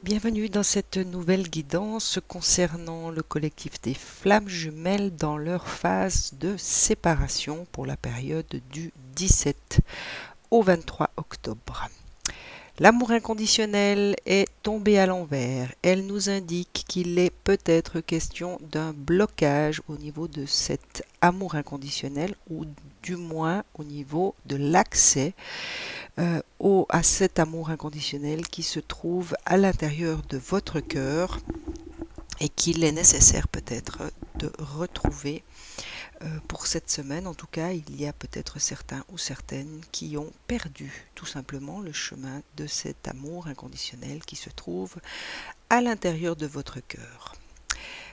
Bienvenue dans cette nouvelle guidance concernant le collectif des flammes jumelles dans leur phase de séparation pour la période du 17 au 23 octobre. L'amour inconditionnel est tombé à l'envers. Elle nous indique qu'il est peut-être question d'un blocage au niveau de cet amour inconditionnel ou du moins au niveau de l'accès à cet amour inconditionnel qui se trouve à l'intérieur de votre cœur et qu'il est nécessaire peut-être de retrouver pour cette semaine. En tout cas, il y a peut-être certains ou certaines qui ont perdu tout simplement le chemin de cet amour inconditionnel qui se trouve à l'intérieur de votre cœur.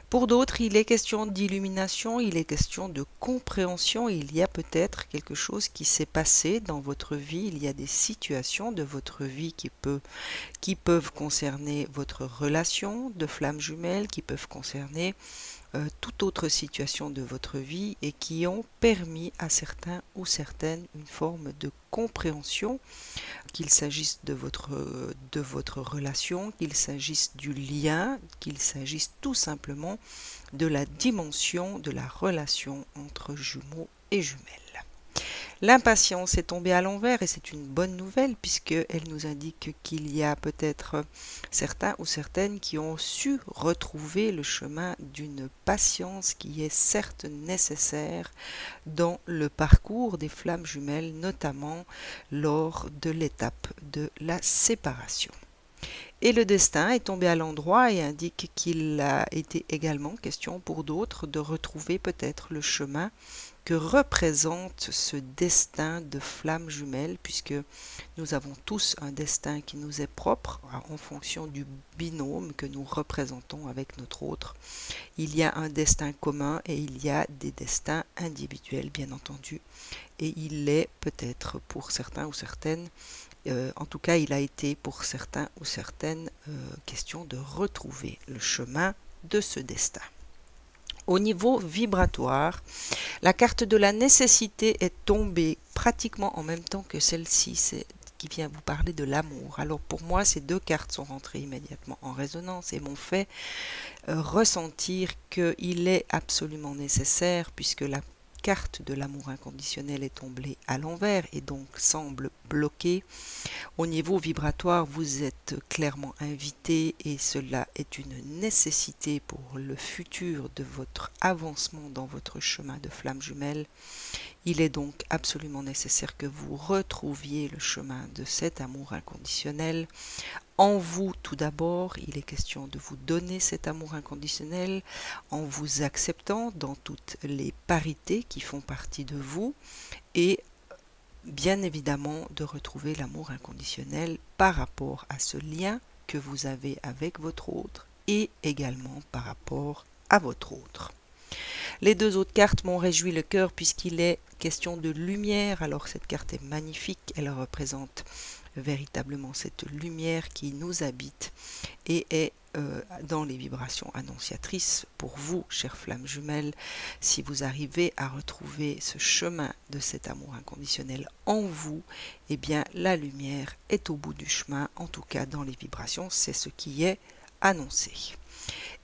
Pour d'autres, il est question d'illumination, il est question de compréhension. Il y a peut-être quelque chose qui s'est passé dans votre vie. Il y a des situations de votre vie qui peuvent concerner votre relation de flamme jumelle, qui peuvent concerner toute autre situation de votre vie et qui ont permis à certains ou certaines une forme de compréhension, qu'il s'agisse de votre relation, qu'il s'agisse du lien, qu'il s'agisse tout simplement de la dimension de la relation entre jumeaux et jumelles. L'impatience est tombée à l'envers et c'est une bonne nouvelle puisqu'elle nous indique qu'il y a peut-être certains ou certaines qui ont su retrouver le chemin d'une patience qui est certes nécessaire dans le parcours des flammes jumelles, notamment lors de l'étape de la séparation. Et le destin est tombé à l'endroit et indique qu'il a été également question pour d'autres de retrouver peut-être le chemin que représente ce destin de flamme jumelle, puisque nous avons tous un destin qui nous est propre en fonction du binôme que nous représentons avec notre autre. Il y a un destin commun et il y a des destins individuels, bien entendu, et il est peut-être pour certains ou certaines, en tout cas il a été pour certains ou certaines question de retrouver le chemin de ce destin. Au niveau vibratoire, la carte de la nécessité est tombée pratiquement en même temps que celle-ci, qui vient vous parler de l'amour. Alors pour moi, ces deux cartes sont rentrées immédiatement en résonance et m'ont fait ressentir qu'il est absolument nécessaire, puisque la carte de l'amour inconditionnel est tombée à l'envers et donc semble bloquée. Au niveau vibratoire, vous êtes clairement invité et cela est une nécessité pour le futur de votre avancement dans votre chemin de flamme jumelle. Il est donc absolument nécessaire que vous retrouviez le chemin de cet amour inconditionnel. En vous, tout d'abord, il est question de vous donner cet amour inconditionnel en vous acceptant dans toutes les parités qui font partie de vous et bien évidemment de retrouver l'amour inconditionnel par rapport à ce lien que vous avez avec votre autre et également par rapport à votre autre. Les deux autres cartes m'ont réjoui le cœur puisqu'il est question de lumière. Alors cette carte est magnifique, elle représente véritablement cette lumière qui nous habite et est dans les vibrations annonciatrices pour vous, chères flammes jumelles. Si vous arrivez à retrouver ce chemin de cet amour inconditionnel en vous, eh bien la lumière est au bout du chemin, en tout cas dans les vibrations, c'est ce qui est annoncé.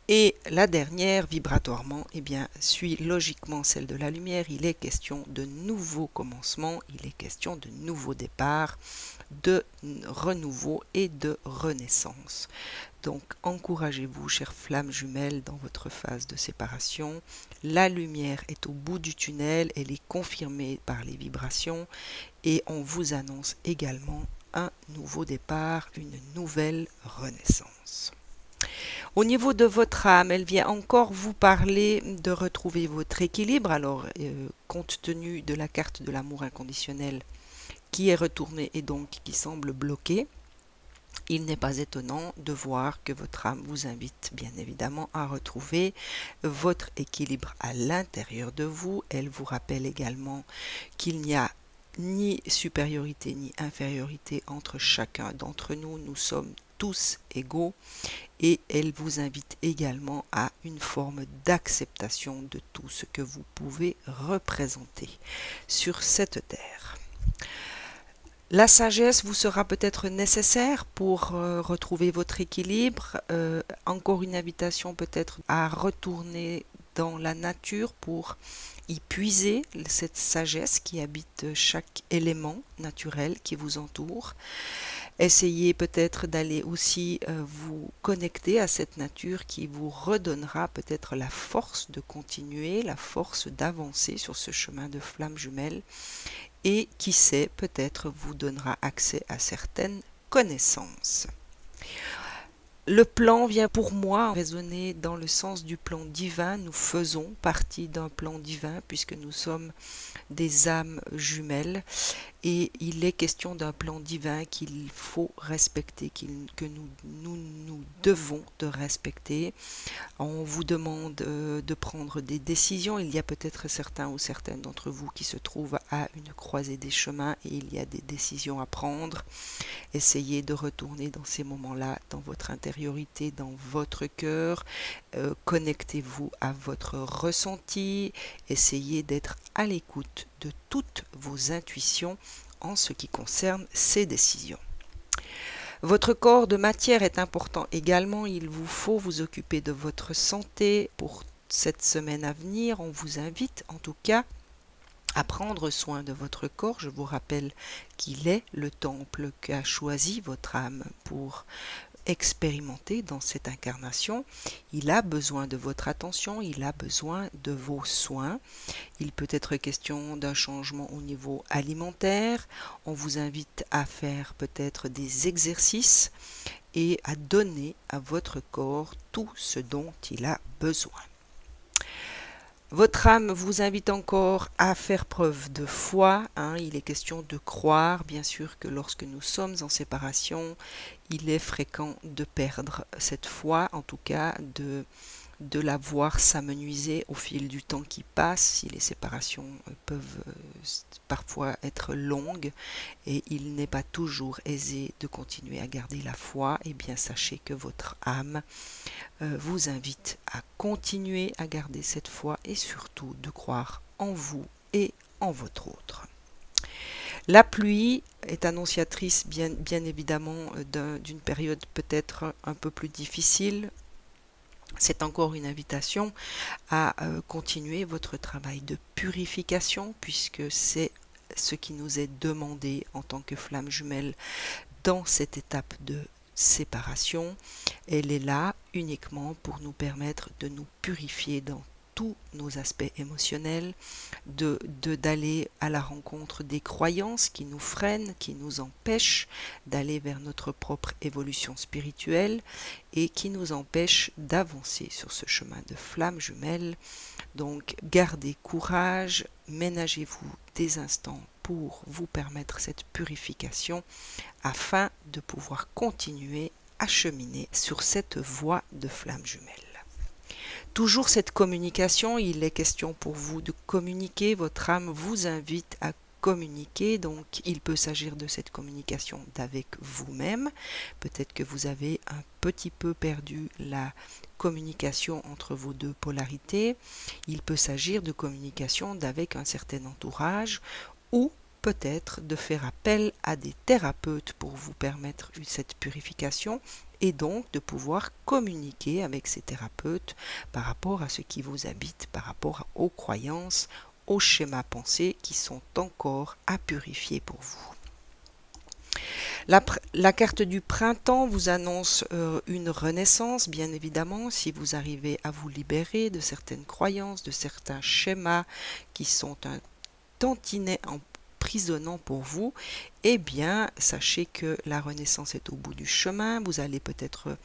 Et la dernière, vibratoirement, eh bien, suit logiquement celle de la lumière. Il est question de nouveaux commencements, il est question de nouveaux départs, de renouveau et de renaissance. Donc, encouragez-vous, chères flammes jumelles, dans votre phase de séparation. La lumière est au bout du tunnel, elle est confirmée par les vibrations et on vous annonce également un nouveau départ, une nouvelle renaissance. Au niveau de votre âme, elle vient encore vous parler de retrouver votre équilibre. Alors, compte tenu de la carte de l'amour inconditionnel qui est retournée et donc qui semble bloquée, il n'est pas étonnant de voir que votre âme vous invite bien évidemment à retrouver votre équilibre à l'intérieur de vous. Elle vous rappelle également qu'il n'y a ni supériorité ni infériorité entre chacun d'entre nous. Nous sommes tous égaux et elle vous invite également à une forme d'acceptation de tout ce que vous pouvez représenter sur cette terre. La sagesse vous sera peut-être nécessaire pour retrouver votre équilibre. Encore une invitation peut-être à retourner dans la nature pour y puiser cette sagesse qui habite chaque élément naturel qui vous entoure. Essayez peut-être d'aller aussi vous connecter à cette nature qui vous redonnera peut-être la force de continuer, la force d'avancer sur ce chemin de flamme jumelle et qui sait peut-être vous donnera accès à certaines connaissances. Le plan vient pour moi résonner dans le sens du plan divin. Nous faisons partie d'un plan divin puisque nous sommes des âmes jumelles et il est question d'un plan divin qu'il faut respecter, que nous devons de respecter. On vous demande de prendre des décisions. Il y a peut-être certains ou certaines d'entre vous qui se trouvent à une croisée des chemins et il y a des décisions à prendre. Essayez de retourner dans ces moments-là, dans votre intériorité, dans votre cœur. Connectez-vous à votre ressenti. Essayez d'être à l'écoute de toutes vos intuitions en ce qui concerne ces décisions. Votre corps de matière est important également. Il vous faut vous occuper de votre santé pour cette semaine à venir. On vous invite en tout cas à prendre soin de votre corps. Je vous rappelle qu'il est le temple qu'a choisi votre âme pour expérimenter dans cette incarnation. Il a besoin de votre attention, il a besoin de vos soins. Il peut être question d'un changement au niveau alimentaire. On vous invite à faire peut-être des exercices et à donner à votre corps tout ce dont il a besoin. Votre âme vous invite encore à faire preuve de foi. Il est question de croire. Bien sûr que lorsque nous sommes en séparation, il est fréquent de perdre cette foi, en tout cas de la voir s'amenuiser au fil du temps qui passe, si les séparations peuvent parfois être longues et il n'est pas toujours aisé de continuer à garder la foi, et bien sachez que votre âme vous invite à continuer à garder cette foi et surtout de croire en vous et en votre autre. La pluie est annonciatrice bien évidemment d'une période peut-être un peu plus difficile. C'est encore une invitation à continuer votre travail de purification puisque c'est ce qui nous est demandé en tant que flamme jumelle dans cette étape de séparation. Elle est là uniquement pour nous permettre de nous purifier dans tous nos aspects émotionnels, d'aller à la rencontre des croyances qui nous freinent, qui nous empêchent d'aller vers notre propre évolution spirituelle et qui nous empêchent d'avancer sur ce chemin de flamme jumelle. Donc gardez courage, ménagez-vous des instants pour vous permettre cette purification afin de pouvoir continuer à cheminer sur cette voie de flamme jumelle. Toujours cette communication, il est question pour vous de communiquer, votre âme vous invite à communiquer, donc il peut s'agir de cette communication d'avec vous-même. Peut-être que vous avez un petit peu perdu la communication entre vos deux polarités. Il peut s'agir de communication d'avec un certain entourage ou peut-être de faire appel à des thérapeutes pour vous permettre cette purification et donc de pouvoir communiquer avec ces thérapeutes par rapport à ce qui vous habite, par rapport aux croyances, aux schémas pensés qui sont encore à purifier pour vous. La carte du printemps vous annonce une renaissance, bien évidemment, si vous arrivez à vous libérer de certaines croyances, de certains schémas qui sont un tantinet emprisonnant pour vous, eh bien, sachez que la renaissance est au bout du chemin. Vous allez peut-être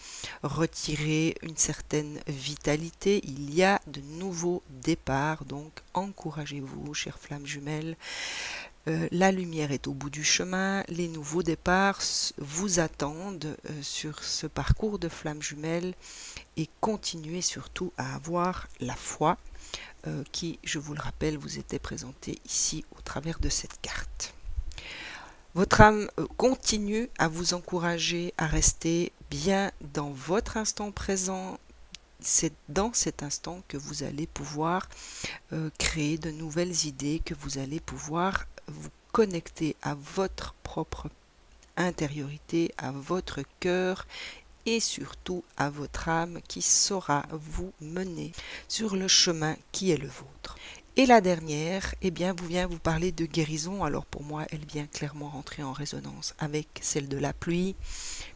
retirer une certaine vitalité. Il y a de nouveaux départs, donc encouragez-vous, chères flammes jumelles. La lumière est au bout du chemin, les nouveaux départs vous attendent sur ce parcours de flammes jumelles et continuez surtout à avoir la foi qui, je vous le rappelle, vous était présentée ici au travers de cette carte. Votre âme continue à vous encourager à rester bien dans votre instant présent. C'est dans cet instant que vous allez pouvoir créer de nouvelles idées, que vous allez pouvoir vous connecter à votre propre intériorité, à votre cœur et surtout à votre âme qui saura vous mener sur le chemin qui est le vôtre. Et la dernière, eh bien, vient vous parler de guérison. Alors pour moi, elle vient clairement rentrer en résonance avec celle de la pluie,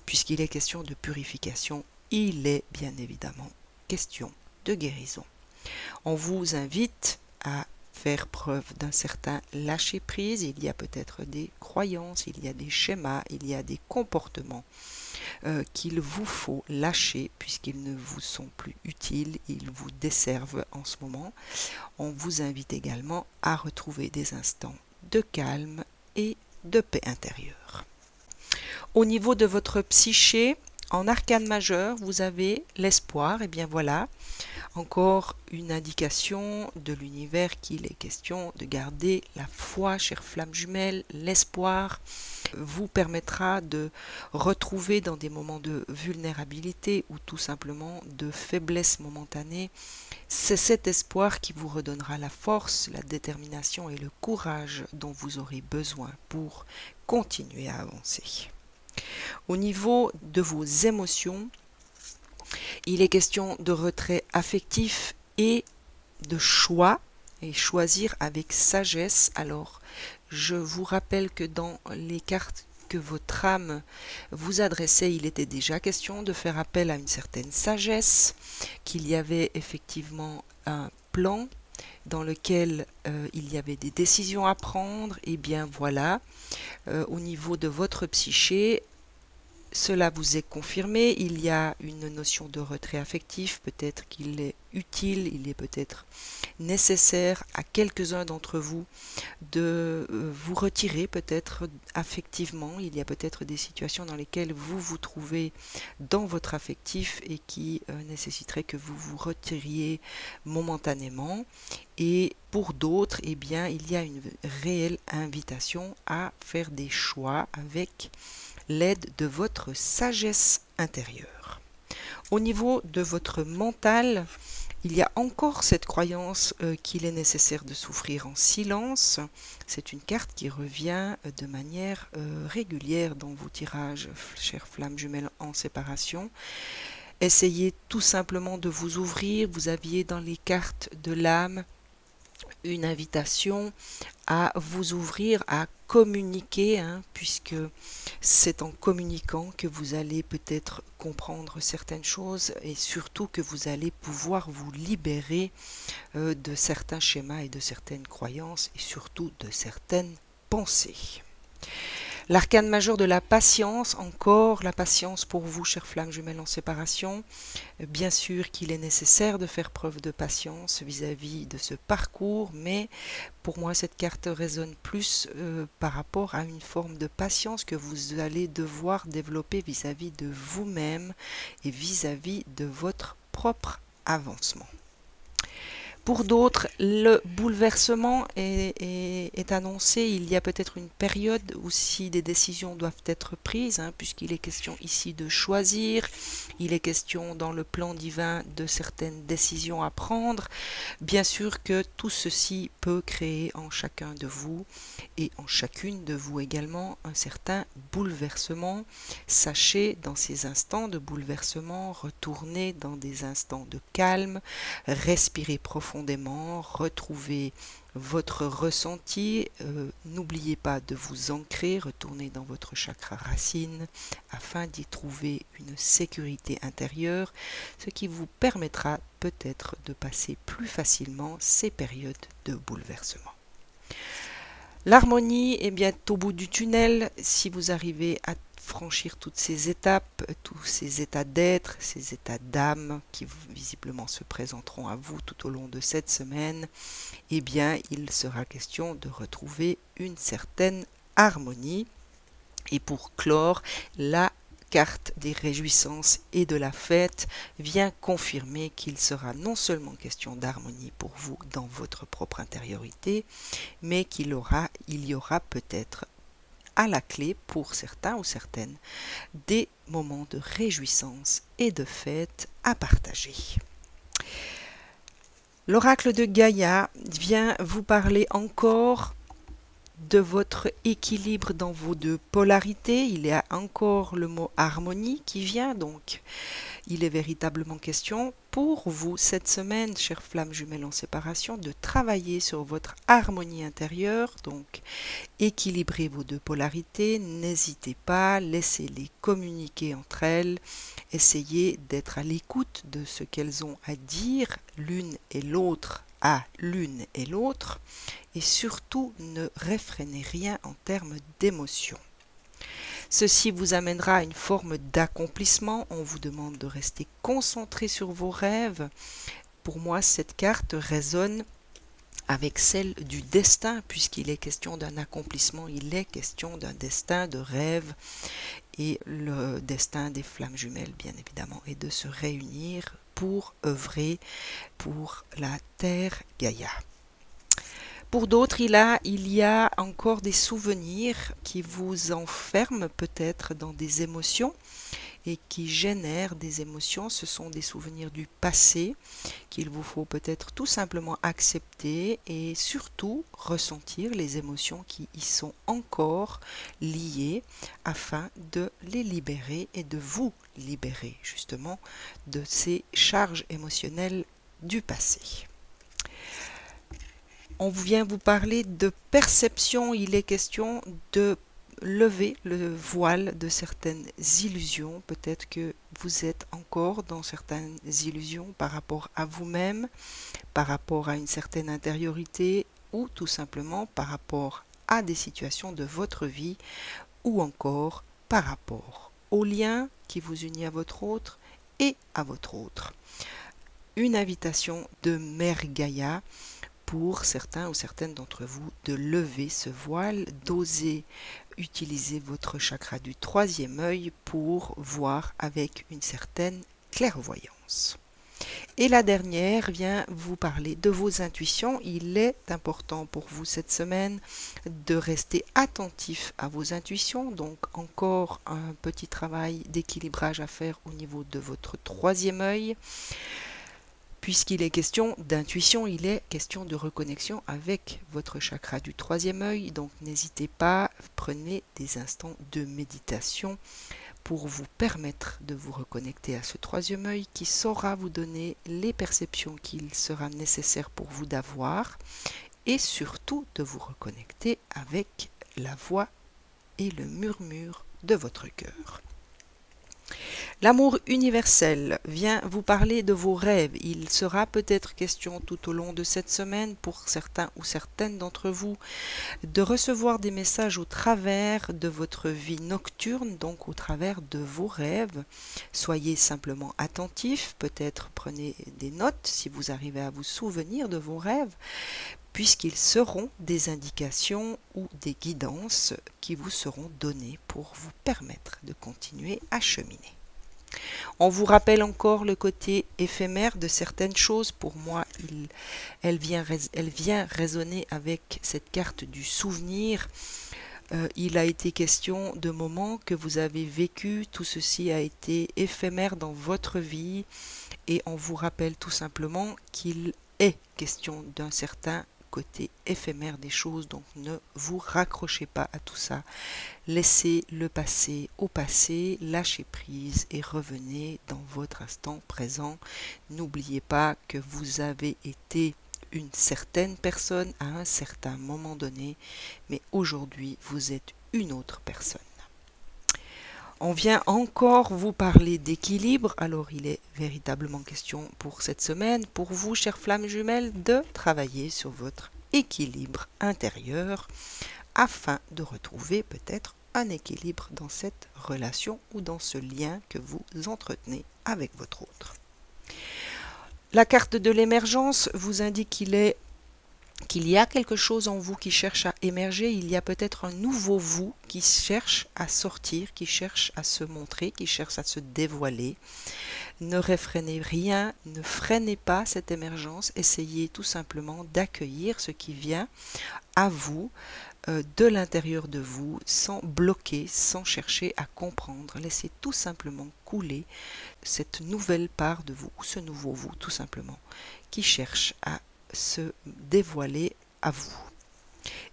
puisqu'il est question de purification. Il est bien évidemment question de guérison. On vous invite à faire preuve d'un certain lâcher-prise. Il y a peut-être des croyances, il y a des schémas, il y a des comportements qu'il vous faut lâcher puisqu'ils ne vous sont plus utiles, ils vous desservent en ce moment. On vous invite également à retrouver des instants de calme et de paix intérieure. Au niveau de votre psyché, en arcane majeur, vous avez l'espoir. Et bien voilà, encore une indication de l'univers qu'il est question de garder la foi, chère flamme jumelle. L'espoir vous permettra de retrouver dans des moments de vulnérabilité ou tout simplement de faiblesse momentanée. C'est cet espoir qui vous redonnera la force, la détermination et le courage dont vous aurez besoin pour continuer à avancer. Au niveau de vos émotions, il est question de retrait affectif et de choix, et choisir avec sagesse. Alors, je vous rappelle que dans les cartes que votre âme vous adressait, il était déjà question de faire appel à une certaine sagesse, qu'il y avait effectivement un plan dans lequel il y avait des décisions à prendre. Et bien voilà, au niveau de votre psyché, cela vous est confirmé, il y a une notion de retrait affectif, peut-être qu'il est utile, il est peut-être nécessaire à quelques-uns d'entre vous de vous retirer peut-être affectivement. Il y a peut-être des situations dans lesquelles vous vous trouvez dans votre affectif et qui nécessiteraient que vous vous retiriez momentanément. Et pour d'autres, eh bien, il y a une réelle invitation à faire des choix avec l'aide de votre sagesse intérieure. Au niveau de votre mental, il y a encore cette croyance qu'il est nécessaire de souffrir en silence. C'est une carte qui revient de manière régulière dans vos tirages, chères flammes jumelles en séparation. Essayez tout simplement de vous ouvrir. Vous aviez dans les cartes de l'âme une invitation à vous ouvrir, à communiquer, puisque c'est en communiquant que vous allez peut-être comprendre certaines choses et surtout que vous allez pouvoir vous libérer de certains schémas et de certaines croyances et surtout de certaines pensées. L'arcane majeur de la patience, encore la patience pour vous, chères flammes jumelles en séparation. Bien sûr qu'il est nécessaire de faire preuve de patience vis-à-vis de ce parcours, mais pour moi cette carte résonne plus par rapport à une forme de patience que vous allez devoir développer vis-à-vis de vous-même et vis-à-vis de votre propre avancement. Pour d'autres, le bouleversement est annoncé. Il y a peut-être une période où si des décisions doivent être prises, puisqu'il est question ici de choisir, il est question dans le plan divin de certaines décisions à prendre. Bien sûr que tout ceci peut créer en chacun de vous et en chacune de vous également un certain bouleversement. Sachez dans ces instants de bouleversement, retourner dans des instants de calme, respirer profondément, retrouvez votre ressenti, n'oubliez pas de vous ancrer, retournez dans votre chakra racine afin d'y trouver une sécurité intérieure, ce qui vous permettra peut-être de passer plus facilement ces périodes de bouleversement. L'harmonie est bientôt au bout du tunnel. Si vous arrivez à franchir toutes ces étapes, tous ces états d'être, ces états d'âme qui visiblement se présenteront à vous tout au long de cette semaine, eh bien il sera question de retrouver une certaine harmonie. Et pour clore, la carte des réjouissances et de la fête vient confirmer qu'il sera non seulement question d'harmonie pour vous dans votre propre intériorité, mais qu'il y aura peut-être à la clé pour certains ou certaines des moments de réjouissance et de fête à partager. L'oracle de Gaïa vient vous parler encore de votre équilibre dans vos deux polarités. Il y a encore le mot harmonie qui vient, donc il est véritablement question pour vous cette semaine, chères flammes jumelles en séparation, de travailler sur votre harmonie intérieure, donc équilibrez vos deux polarités, n'hésitez pas, laissez-les communiquer entre elles, essayez d'être à l'écoute de ce qu'elles ont à dire l'une et l'autre à l'une et l'autre, et surtout ne réfrénez rien en termes d'émotion. Ceci vous amènera à une forme d'accomplissement. On vous demande de rester concentré sur vos rêves. Pour moi, cette carte résonne avec celle du destin, puisqu'il est question d'un accomplissement, il est question d'un destin, de rêve. Et le destin des flammes jumelles, bien évidemment, est de se réunir pour œuvrer pour la Terre Gaïa. Pour d'autres, il y a encore des souvenirs qui vous enferment peut-être dans des émotions et qui génèrent des émotions. Ce sont des souvenirs du passé qu'il vous faut peut-être tout simplement accepter et surtout ressentir les émotions qui y sont encore liées afin de les libérer et de vous libérer justement de ces charges émotionnelles du passé. On vient vous parler de perception. Il est question de lever le voile de certaines illusions. Peut-être que vous êtes encore dans certaines illusions par rapport à vous-même, par rapport à une certaine intériorité ou tout simplement par rapport à des situations de votre vie ou encore par rapport au lien qui vous unit à votre autre et à votre autre. Une invitation de Mère Gaïa pour certains ou certaines d'entre vous de lever ce voile, d'oser utiliser votre chakra du troisième œil pour voir avec une certaine clairvoyance. Et la dernière vient vous parler de vos intuitions. Il est important pour vous cette semaine de rester attentif à vos intuitions. Donc encore un petit travail d'équilibrage à faire au niveau de votre troisième œil. Puisqu'il est question d'intuition, il est question de reconnexion avec votre chakra du troisième œil. Donc n'hésitez pas, prenez des instants de méditation pour vous permettre de vous reconnecter à ce troisième œil qui saura vous donner les perceptions qu'il sera nécessaire pour vous d'avoir et surtout de vous reconnecter avec la voix et le murmure de votre cœur. L'amour universel vient vous parler de vos rêves. Il sera peut-être question tout au long de cette semaine pour certains ou certaines d'entre vous de recevoir des messages au travers de votre vie nocturne, donc au travers de vos rêves. Soyez simplement attentifs, peut-être prenez des notes si vous arrivez à vous souvenir de vos rêves, puisqu'ils seront des indications ou des guidances qui vous seront données pour vous permettre de continuer à cheminer. On vous rappelle encore le côté éphémère de certaines choses. Pour moi, elle vient résonner avec cette carte du souvenir. Il a été question de moments que vous avez vécu. Tout ceci a été éphémère dans votre vie. Et on vous rappelle tout simplement qu'il est question d'un certain côté éphémère des choses, donc ne vous raccrochez pas à tout ça, laissez le passé au passé, lâchez prise et revenez dans votre instant présent. N'oubliez pas que vous avez été une certaine personne à un certain moment donné, mais aujourd'hui vous êtes une autre personne. On vient encore vous parler d'équilibre. Alors il est véritablement question pour cette semaine, pour vous, chères flammes jumelles, de travailler sur votre équilibre intérieur afin de retrouver peut-être un équilibre dans cette relation ou dans ce lien que vous entretenez avec votre autre. La carte de l'émergence vous indique qu'il y a quelque chose en vous qui cherche à émerger, il y a peut-être un nouveau vous qui cherche à sortir, qui cherche à se montrer, qui cherche à se dévoiler. Ne réfrénez rien, ne freinez pas cette émergence, essayez tout simplement d'accueillir ce qui vient à vous, de l'intérieur de vous, sans bloquer, sans chercher à comprendre. Laissez tout simplement couler cette nouvelle part de vous, ou ce nouveau vous tout simplement, qui cherche à se dévoiler à vous.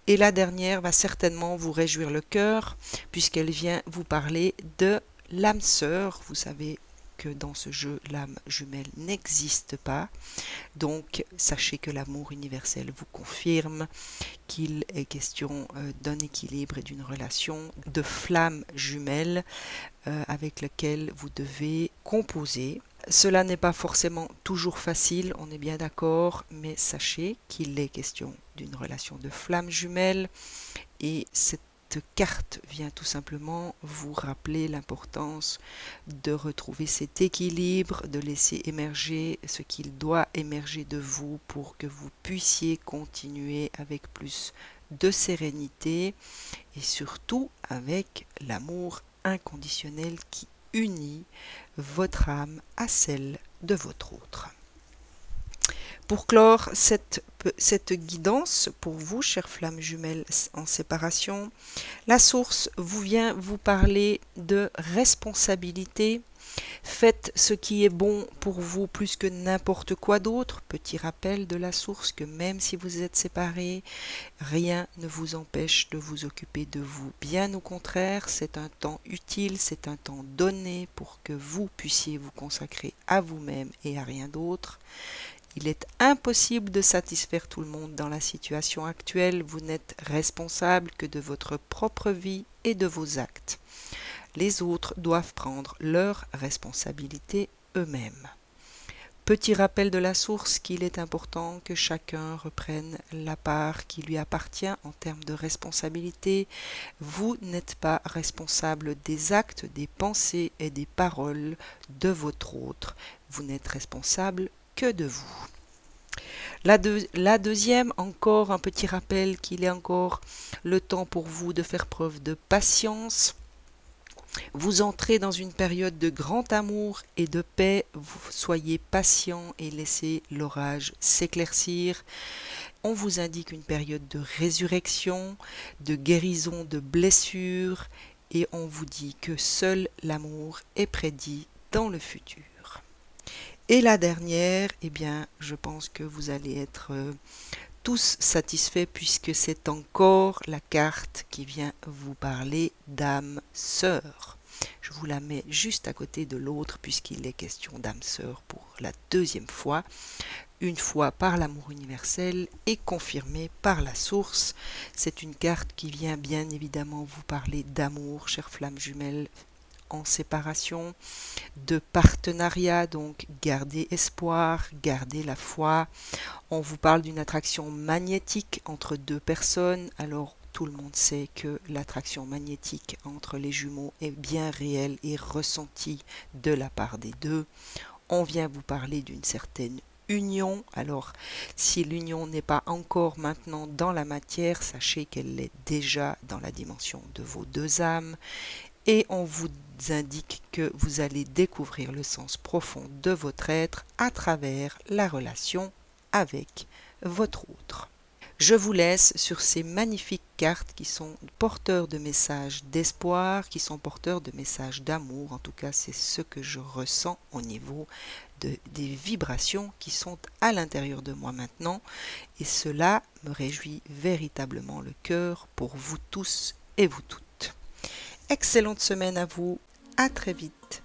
Et la dernière va certainement vous réjouir le cœur puisqu'elle vient vous parler de l'âme sœur. Vous savez que dans ce jeu, l'âme jumelle n'existe pas. Donc, sachez que l'amour universel vous confirme qu'il est question d'un équilibre et d'une relation de flamme jumelle avec laquelle vous devez composer. Cela n'est pas forcément toujours facile, on est bien d'accord, mais sachez qu'il est question d'une relation de flamme jumelle et cette carte vient tout simplement vous rappeler l'importance de retrouver cet équilibre, de laisser émerger ce qu'il doit émerger de vous pour que vous puissiez continuer avec plus de sérénité et surtout avec l'amour inconditionnel qui unit votre âme à celle de votre autre. Pour clore cette guidance pour vous, chères flammes jumelles en séparation, la source vient vous parler de responsabilité. Faites ce qui est bon pour vous plus que n'importe quoi d'autre. Petit rappel de la source que même si vous êtes séparés, rien ne vous empêche de vous occuper de vous. Bien au contraire, c'est un temps utile, c'est un temps donné pour que vous puissiez vous consacrer à vous-même et à rien d'autre. Il est impossible de satisfaire tout le monde dans la situation actuelle. Vous n'êtes responsable que de votre propre vie et de vos actes. Les autres doivent prendre leurs responsabilités eux-mêmes. Petit rappel de la source qu'il est important que chacun reprenne la part qui lui appartient en termes de responsabilité. Vous n'êtes pas responsable des actes, des pensées et des paroles de votre autre. Vous n'êtes responsable que de vous. La deuxième, encore un petit rappel qu'il est encore le temps pour vous de faire preuve de patience. Vous entrez dans une période de grand amour et de paix. Soyez patient et laissez l'orage s'éclaircir. On vous indique une période de résurrection, de guérison de blessures et on vous dit que seul l'amour est prédit dans le futur. Et la dernière, eh bien, je pense que vous allez être tous satisfaits puisque c'est encore la carte qui vient vous parler d'âme sœur. Je vous la mets juste à côté de l'autre puisqu'il est question d'âme sœur pour la deuxième fois, une fois par l'amour universel et confirmée par la source. C'est une carte qui vient bien évidemment vous parler d'amour, chères flammes jumelles en séparation, de partenariat, donc gardez espoir, gardez la foi. On vous parle d'une attraction magnétique entre deux personnes. Alors tout le monde sait que l'attraction magnétique entre les jumeaux est bien réelle et ressentie de la part des deux. On vient vous parler d'une certaine union. Alors si l'union n'est pas encore maintenant dans la matière, sachez qu'elle l'est déjà dans la dimension de vos deux âmes. Et on vous indique que vous allez découvrir le sens profond de votre être à travers la relation avec votre autre. Je vous laisse sur ces magnifiques cartes qui sont porteurs de messages d'espoir, qui sont porteurs de messages d'amour. En tout cas, c'est ce que je ressens au niveau des vibrations qui sont à l'intérieur de moi maintenant. Et cela me réjouit véritablement le cœur pour vous tous et vous toutes. Excellente semaine à vous, à très vite.